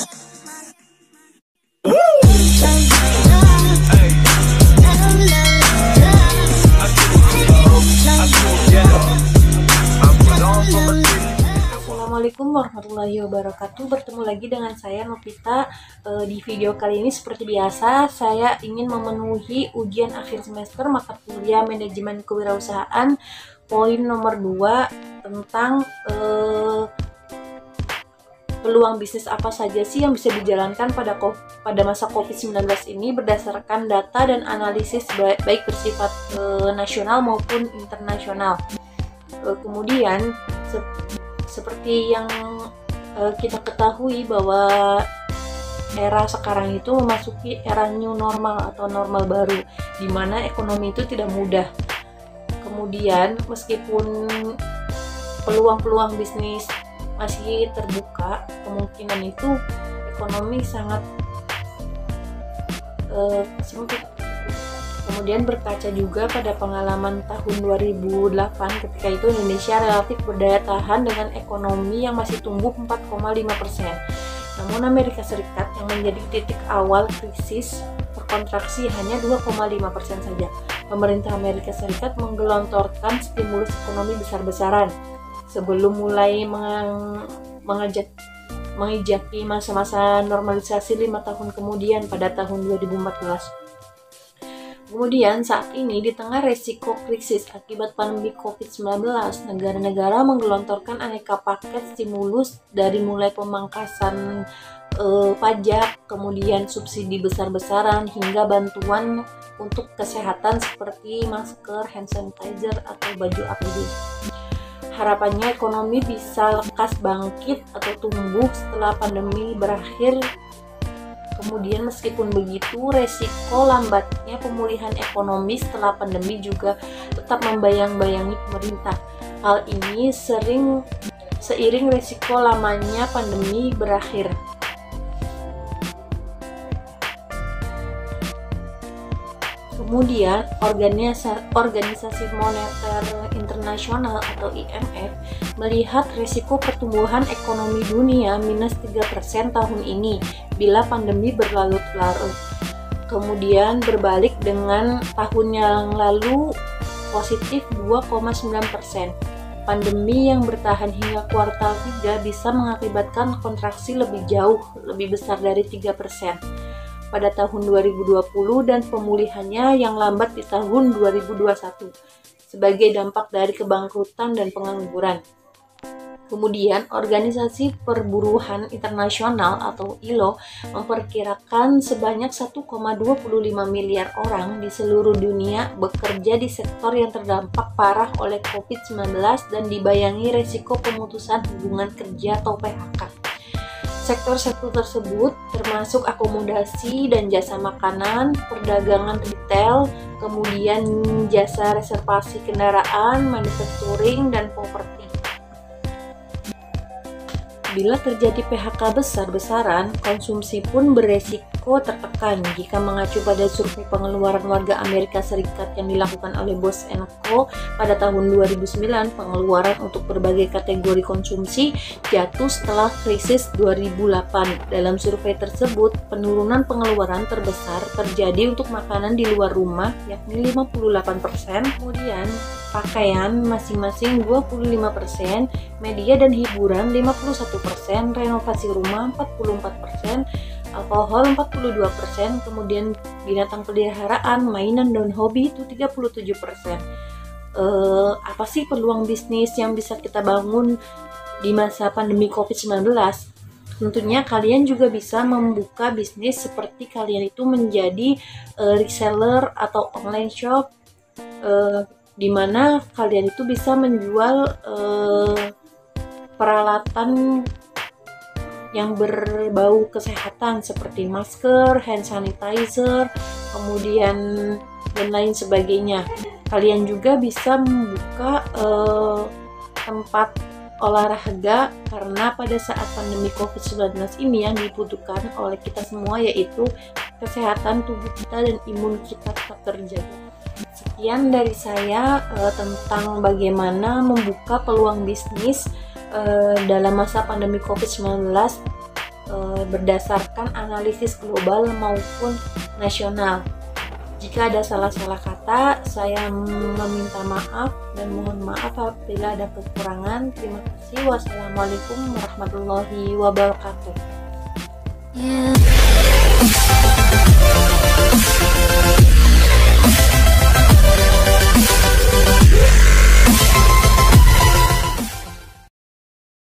Assalamualaikum warahmatullahi wabarakatuh. Bertemu lagi dengan saya Novita. Di video kali ini seperti biasa saya ingin memenuhi ujian akhir semester mata kuliah manajemen kewirausahaan poin nomor 2 tentang peluang bisnis apa saja sih yang bisa dijalankan pada masa COVID-19 ini berdasarkan data dan analisis baik bersifat nasional maupun internasional. Kemudian seperti yang kita ketahui bahwa era sekarang itu memasuki era new normal atau normal baru, di mana ekonomi itu tidak mudah. Kemudian meskipun peluang-peluang bisnis masih terbuka, kemungkinan itu ekonomi sangat sempit. Kemudian berkaca juga pada pengalaman tahun 2008 ketika itu Indonesia relatif berdaya tahan dengan ekonomi yang masih tumbuh 4,5%. Namun Amerika Serikat yang menjadi titik awal krisis berkontraksi hanya 2,5% saja. Pemerintah Amerika Serikat menggelontorkan stimulus ekonomi besar-besaran sebelum mulai mengijaki masa-masa normalisasi 5 tahun kemudian pada tahun 2014. Kemudian saat ini di tengah resiko krisis akibat pandemi COVID-19, negara-negara menggelontorkan aneka paket stimulus dari mulai pemangkasan pajak, kemudian subsidi besar-besaran hingga bantuan untuk kesehatan seperti masker, hand sanitizer, atau baju APD. Harapannya ekonomi bisa lekas bangkit atau tumbuh setelah pandemi berakhir. Kemudian meskipun begitu, resiko lambatnya pemulihan ekonomi setelah pandemi juga tetap membayang-bayangi pemerintah. Hal ini seiring resiko lamanya pandemi berakhir. Kemudian, Organisasi Moneter Internasional atau IMF melihat risiko pertumbuhan ekonomi dunia minus 3% tahun ini bila pandemi berlarut-larut. Kemudian berbalik dengan tahun yang lalu positif 2,9%. Pandemi yang bertahan hingga kuartal 3 bisa mengakibatkan kontraksi lebih besar dari 3% pada tahun 2020 dan pemulihannya yang lambat di tahun 2021 sebagai dampak dari kebangkrutan dan pengangguran. Kemudian, Organisasi Perburuhan Internasional atau ILO memperkirakan sebanyak 1,25 miliar orang di seluruh dunia bekerja di sektor yang terdampak parah oleh COVID-19 dan dibayangi resiko pemutusan hubungan kerja atau PHK. Sektor-sektor tersebut termasuk akomodasi dan jasa makanan, perdagangan retail, kemudian jasa reservasi kendaraan, manufacturing, dan properti. Bila terjadi PHK besar-besaran, konsumsi pun beresiko tertekan. Jika mengacu pada survei pengeluaran warga Amerika Serikat yang dilakukan oleh Bose & Co pada tahun 2009, pengeluaran untuk berbagai kategori konsumsi jatuh setelah krisis 2008. Dalam survei tersebut, penurunan pengeluaran terbesar terjadi untuk makanan di luar rumah, yakni 58%, kemudian pakaian masing-masing 25%, media dan hiburan 51%, renovasi rumah 44%, alkohol 42%, kemudian binatang peliharaan, mainan dan hobi itu 37%. Apa sih peluang bisnis yang bisa kita bangun di masa pandemi COVID-19? Tentunya kalian juga bisa membuka bisnis seperti kalian itu menjadi reseller atau online shop, di mana kalian itu bisa menjual peralatan yang berbau kesehatan seperti masker, hand sanitizer, kemudian dan lain sebagainya. Kalian juga bisa membuka tempat olahraga karena pada saat pandemi COVID-19 ini yang dibutuhkan oleh kita semua yaitu kesehatan tubuh kita dan imun kita tetap terjaga. Sekian dari saya tentang bagaimana membuka peluang bisnis dalam masa pandemi COVID-19 berdasarkan analisis global maupun nasional. Jika ada salah-salah kata, saya meminta maaf dan mohon maaf apabila ada kekurangan. Terima kasih. Wassalamualaikum warahmatullahi wabarakatuh. Yeah.